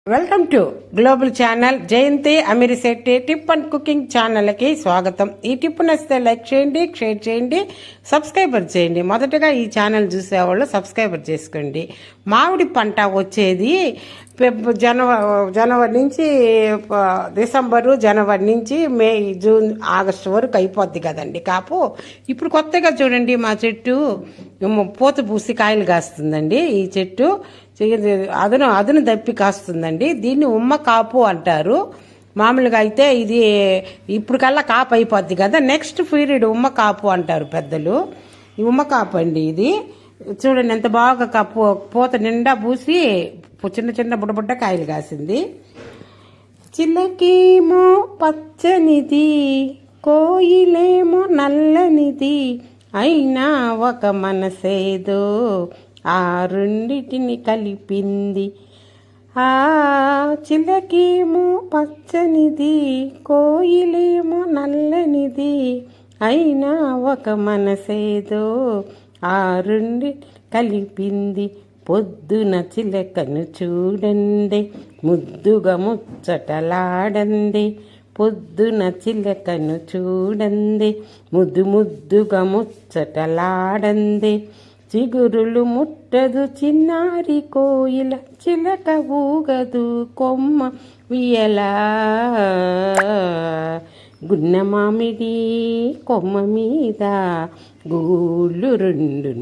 Welcome to global channel Jayanthi Amirishetti tip and cooking ఛానల్కి స్వాగతం. ఈ టిప్ నచ్చితే లైక్ చేయండి, షేర్ చేయండి, సబ్స్క్రైబర్ చేయండి. మొదటగా ఈ ఛానల్ చూసేవాళ్ళు సబ్స్క్రైబర్ చేసుకోండి. మామిడి పంట వచ్చేది జనవరి నుంచి డిసెంబరు, జనవరి నుంచి మే, జూన్, ఆగస్టు వరకు అయిపోద్ది కదండి కాపు. ఇప్పుడు కొత్తగా చూడండి మా చెట్టు పూత పూసి కాయలు కాస్తుందండి. ఈ చెట్టు అదును దప్పి కాస్తుందండి. దీన్ని ఉమ్మ కాపు అంటారు. మామూలుగా అయితే ఇది ఇప్పుడు కల్లా కాపు అయిపోద్ది కదా, నెక్స్ట్ పీరియడ్ ఉమ్మ కాపు అంటారు పెద్దలు. ఈ ఉమ్మ కాపు అండి ఇది. చూడండి ఎంత బాగా కాపు పూత నిండా పూసి చిన్న చిన్న బుడ్డ కాయలు కాసింది. చిలకేమో పచ్చనిది, కోయిలేమో నల్లనిది, అయినా ఒక మనసేదో ఆ రెండిటిని కలిపింది. ఆ చిలకేమో పచ్చనిది, కోయిలేమో నల్లనిది, అయినా ఒక మనసేదో ఆ రెండిటిని కలిపింది. పొద్దున చిలకను చూడండి, ముద్దుగా ముచ్చటలాడండి. పొద్దున చిలకను చూడండి, ముద్దుగా ముచ్చటలాడండి. చిగురులు ముట్టదు చిన్నారి కోయిల, చిలక ఊగదు కొమ్మ వియలా. గున్న మామిడి కొమ్మ మీద గూళ్ళు రెండు.